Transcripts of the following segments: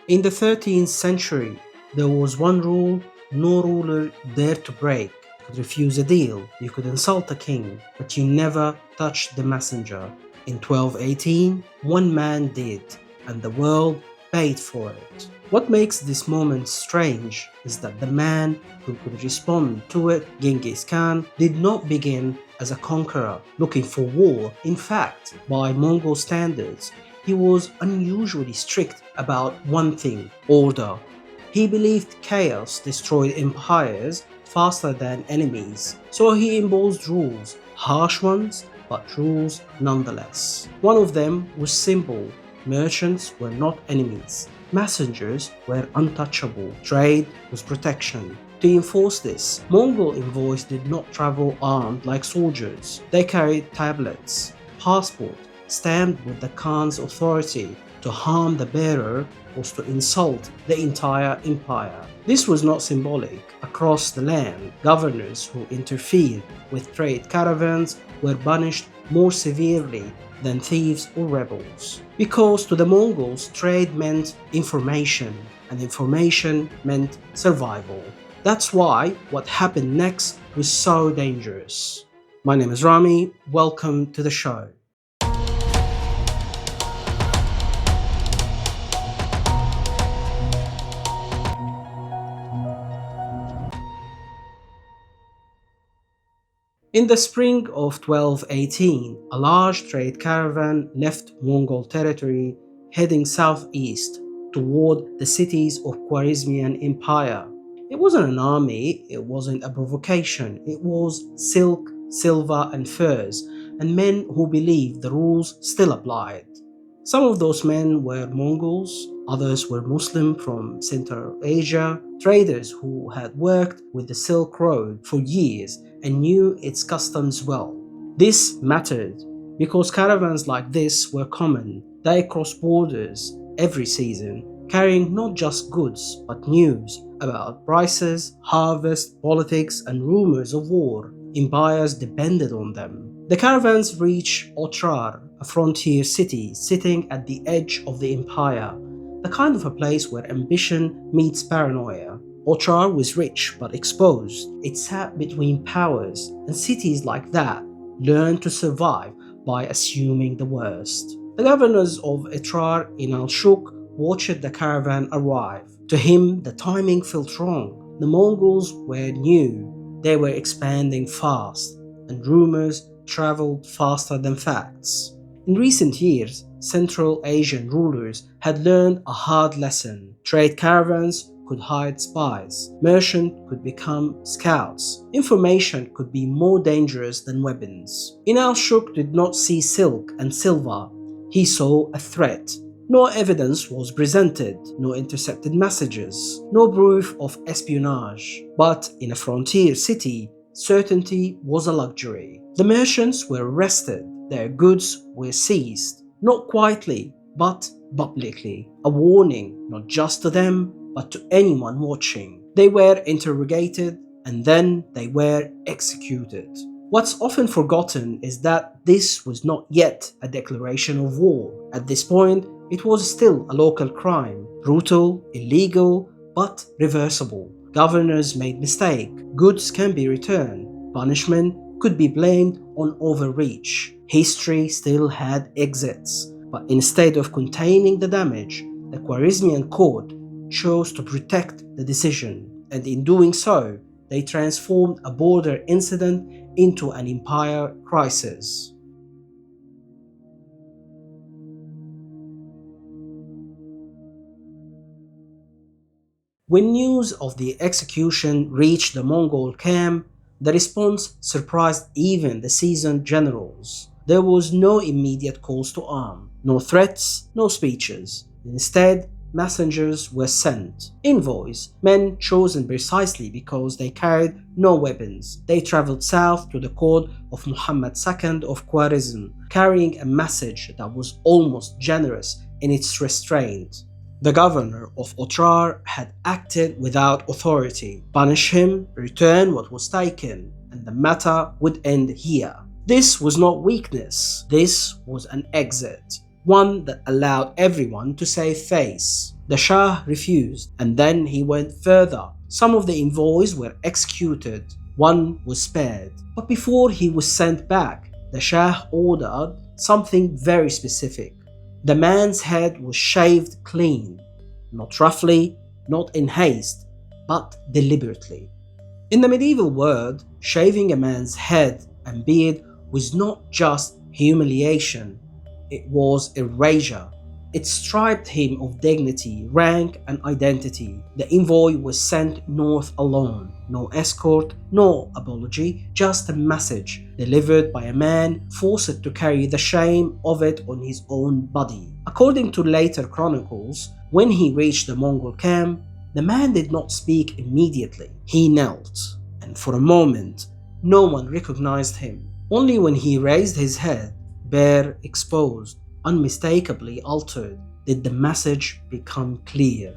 In the 13th century, there was one rule no ruler dared to break. You could refuse a deal, you could insult a king, but you never touched the messenger. In 1218, one man did, and the world paid for it. What makes this moment strange is that the man who could respond to it, Genghis Khan, did not begin as a conqueror looking for war. In fact, by Mongol standards, he was unusually strict about one thing: order. He believed chaos destroyed empires faster than enemies, so he imposed rules, harsh ones, but rules nonetheless. One of them was simple: merchants were not enemies, messengers were untouchable, trade was protection. To enforce this, Mongol envoys did not travel armed like soldiers. They carried tablets, passport, stamped with the Khan's authority. To harm the bearer was to insult the entire empire. This was not symbolic. Across the land, governors who interfered with trade caravans were punished more severely than thieves or rebels. Because to the Mongols, trade meant information, and information meant survival. That's why what happened next was so dangerous. My name is Rami. Welcome to the show. In the spring of 1218, a large trade caravan left Mongol territory heading southeast toward the cities of Khwarezmian Empire. It wasn't an army, it wasn't a provocation, it was silk, silver, and furs, and men who believed the rules still applied. Some of those men were Mongols, others were Muslim from Central Asia, traders who had worked with the Silk Road for years and knew its customs well. This mattered because caravans like this were common. They crossed borders every season, carrying not just goods but news about prices, harvest, politics, and rumors of war. Empires depended on them. The caravans reached Otrar, a frontier city sitting at the edge of the empire, the kind of a place where ambition meets paranoia. Otrar was rich but exposed. It sat between powers, and cities like that learned to survive by assuming the worst. The governors of Etrar in Al-Shuk watched the caravan arrive. To him, the timing felt wrong. The Mongols were new, they were expanding fast, and rumors traveled faster than facts. In recent years, Central Asian rulers had learned a hard lesson. Trade caravans could hide spies. Merchants could become scouts. Information could be more dangerous than weapons. Inal-Shuk did not see silk and silver. He saw a threat. No evidence was presented, no intercepted messages, no proof of espionage. But in a frontier city, certainty was a luxury. The merchants were arrested, their goods were seized, not quietly, but publicly. A warning, not just to them, but to anyone watching. They were interrogated, and then they were executed. What's often forgotten is that this was not yet a declaration of war. At this point, it was still a local crime, brutal, illegal, but reversible. Governors made mistakes, goods can be returned, punishment could be blamed on overreach. History still had exits, but instead of containing the damage, the Khwarezmian court chose to protect the decision, and in doing so, they transformed a border incident into an empire crisis. When news of the execution reached the Mongol camp, the response surprised even the seasoned generals. There was no immediate calls to arm, no threats, no speeches. Instead, messengers were sent. Envoys, men chosen precisely because they carried no weapons. They traveled south to the court of Muhammad II of Khwarezm, carrying a message that was almost generous in its restraint. The governor of Otrar had acted without authority. Punish him, return what was taken, and the matter would end here. This was not weakness, this was an exit. one that allowed everyone to save face. The Shah refused, and then he went further. Some of the envoys were executed, one was spared. But before he was sent back, the Shah ordered something very specific. The man's head was shaved clean, not roughly, not in haste, but deliberately. In the medieval world, shaving a man's head and beard was not just humiliation, it was erasure. It stripped him of dignity, rank, and identity. The envoy was sent north alone. No escort, no apology, just a message delivered by a man forced to carry the shame of it on his own body. According to later chronicles, when he reached the Mongol camp, the man did not speak immediately. He knelt, and for a moment, no one recognized him. Only when he raised his head, bare, exposed, unmistakably altered, did the message become clear.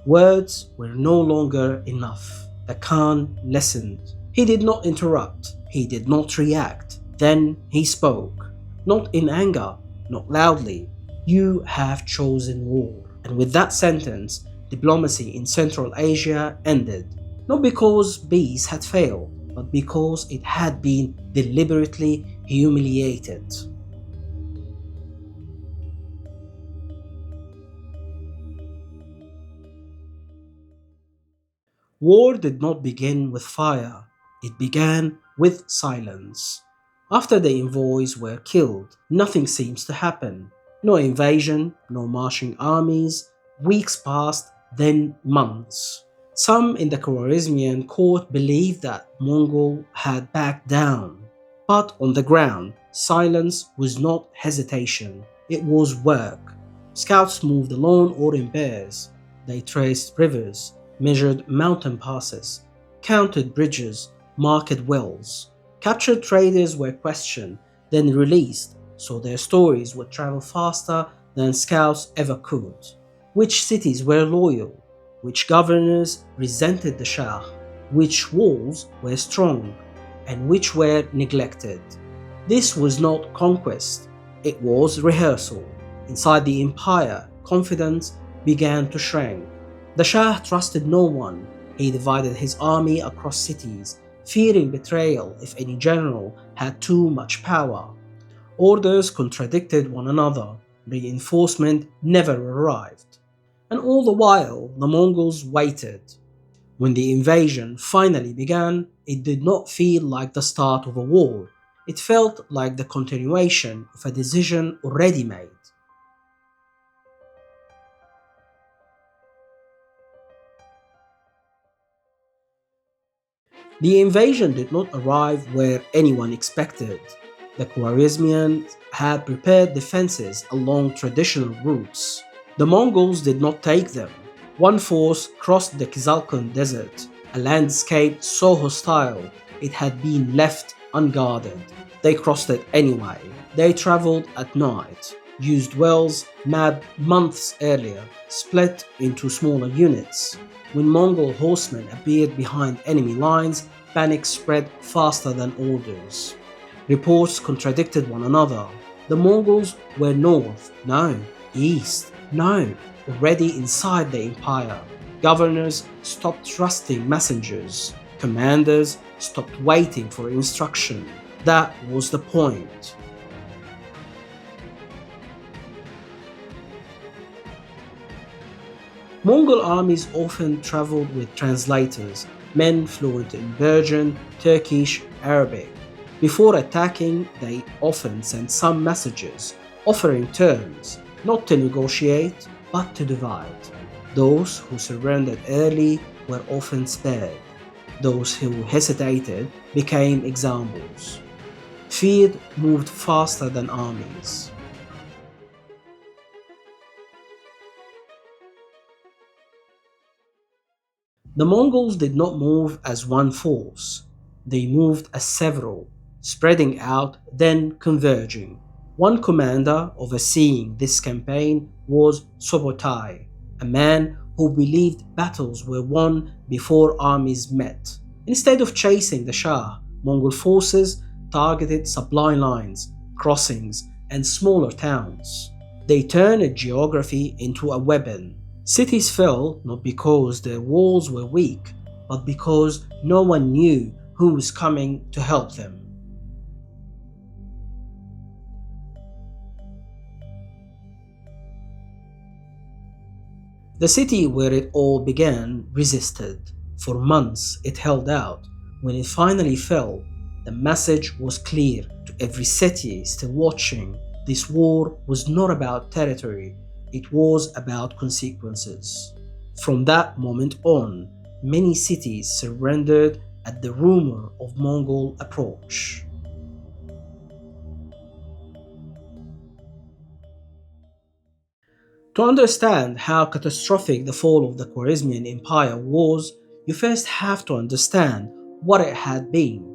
Words were no longer enough. The Khan listened. He did not interrupt. He did not react. Then he spoke. Not in anger, not loudly. You have chosen war. And with that sentence, diplomacy in Central Asia ended. Not because peace had failed, but because it had been deliberately humiliated. War did not begin with fire, it began with silence. After the envoys were killed, nothing seems to happen. No invasion, no marching armies. Weeks passed, then months. Some in the Khwarezmian court believed that Mongol had backed down. But on the ground, silence was not hesitation, it was work. Scouts moved alone or in pairs. They traced rivers, measured mountain passes, counted bridges, marked wells. Captured traders were questioned, then released, so their stories would travel faster than scouts ever could. Which cities were loyal? Which governors resented the Shah? Which walls were strong? And which were neglected? This was not conquest, it was rehearsal. Inside the empire, confidence began to shrink. The Shah trusted no one. He divided his army across cities, fearing betrayal if any general had too much power. Orders contradicted one another. Reinforcement never arrived. And all the while, the Mongols waited. When the invasion finally began, it did not feel like the start of a war. It felt like the continuation of a decision already made. The invasion did not arrive where anyone expected. The Khwarezmians had prepared defenses along traditional routes. The Mongols did not take them. One force crossed the Kizilkun Desert, a landscape so hostile it had been left unguarded. They crossed it anyway. They traveled at night, used wells mapped months earlier, split into smaller units. When Mongol horsemen appeared behind enemy lines, panic spread faster than orders. Reports contradicted one another. The Mongols were north, no. East, no. Already inside the empire. Governors stopped trusting messengers. Commanders stopped waiting for instruction. That was the point. Mongol armies often traveled with translators, men fluent in Persian, Turkish, Arabic. Before attacking, they often sent some messages, offering terms, not to negotiate, but to divide. Those who surrendered early were often spared. Those who hesitated became examples. Fear moved faster than armies. The Mongols did not move as one force. They moved as several, spreading out, then converging. One commander overseeing this campaign was Sobotai, a man who believed battles were won before armies met. Instead of chasing the Shah, Mongol forces targeted supply lines, crossings, and smaller towns. They turned geography into a weapon. Cities fell not because their walls were weak, but because no one knew who was coming to help them. The city where it all began resisted. For months it held out. When it finally fell, the message was clear to every city still watching. This war was not about territory, it was about consequences. From that moment on, many cities surrendered at the rumor of Mongol approach. To understand how catastrophic the fall of the Khwarezmian Empire was, you first have to understand what it had been.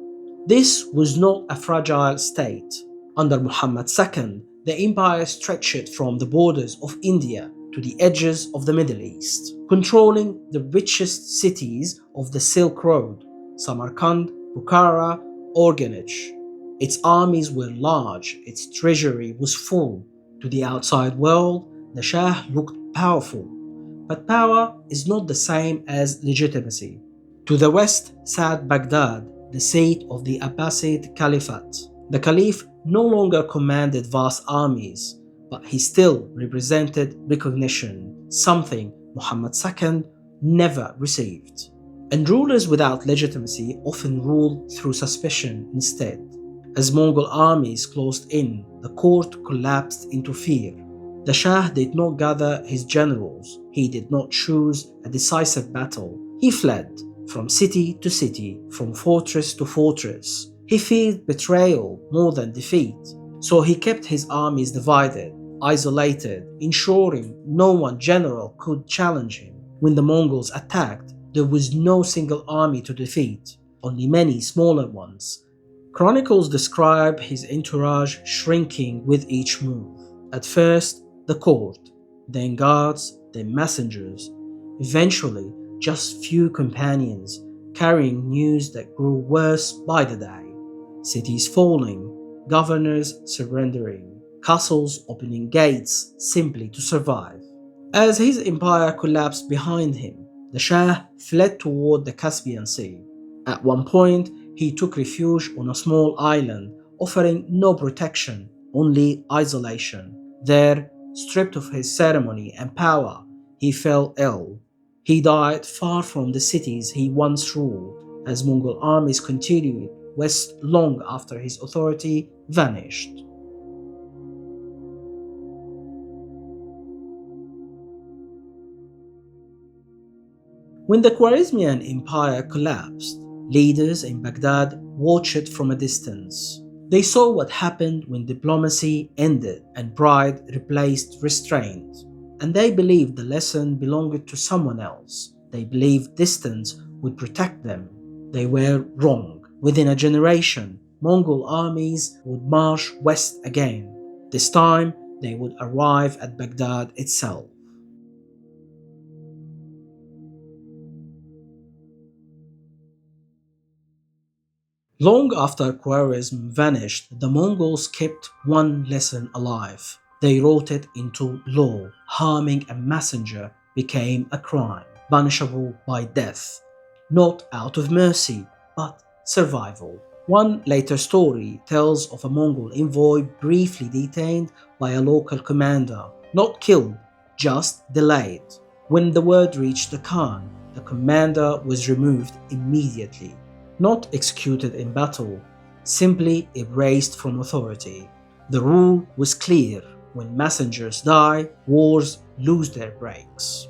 This was not a fragile state. Under Muhammad II, the empire stretched from the borders of India to the edges of the Middle East, controlling the richest cities of the Silk Road, Samarkand, Bukhara, Organich. Its armies were large, its treasury was full. To the outside world, the Shah looked powerful, but power is not the same as legitimacy. To the west sat Baghdad, the seat of the Abbasid Caliphate. The Caliph no longer commanded vast armies, but he still represented recognition, something Muhammad II never received. And rulers without legitimacy often ruled through suspicion instead. As Mongol armies closed in, the court collapsed into fear. The Shah did not gather his generals, he did not choose a decisive battle. He fled from city to city, from fortress to fortress. He feared betrayal more than defeat, so he kept his armies divided, isolated, ensuring no one general could challenge him. When the Mongols attacked, there was no single army to defeat, only many smaller ones. Chronicles describe his entourage shrinking with each move. At first, the court, then guards, then messengers, eventually just few companions carrying news that grew worse by the day. Cities falling, governors surrendering, castles opening gates simply to survive. As his empire collapsed behind him, the Shah fled toward the Caspian Sea. At one point, he took refuge on a small island, offering no protection, only isolation. There, stripped of his ceremony and power, he fell ill. He died far from the cities he once ruled, as Mongol armies continued west long after his authority vanished. When the Khwarezmian Empire collapsed, leaders in Baghdad watched from a distance. They saw what happened when diplomacy ended and pride replaced restraint. And they believed the lesson belonged to someone else. They believed distance would protect them. They were wrong. Within a generation, Mongol armies would march west again. This time, they would arrive at Baghdad itself. Long after Khwarezm vanished, the Mongols kept one lesson alive. They wrote it into law. Harming a messenger became a crime, punishable by death, not out of mercy, but survival. One later story tells of a Mongol envoy briefly detained by a local commander, not killed, just delayed. When the word reached the Khan, the commander was removed immediately. Not executed in battle, simply erased from authority. The rule was clear: when messengers die, wars lose their brakes.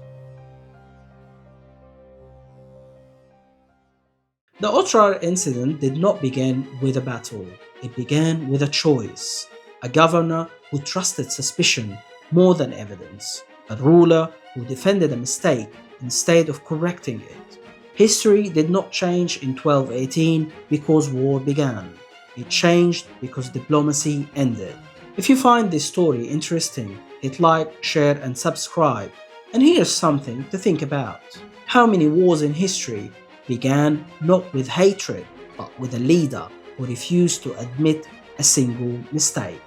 The Otrar incident did not begin with a battle, it began with a choice. A governor who trusted suspicion more than evidence, a ruler who defended a mistake instead of correcting it. History did not change in 1218 because war began. It changed because diplomacy ended. If you find this story interesting, hit like, share and subscribe. And here's something to think about. How many wars in history began not with hatred, but with a leader who refused to admit a single mistake?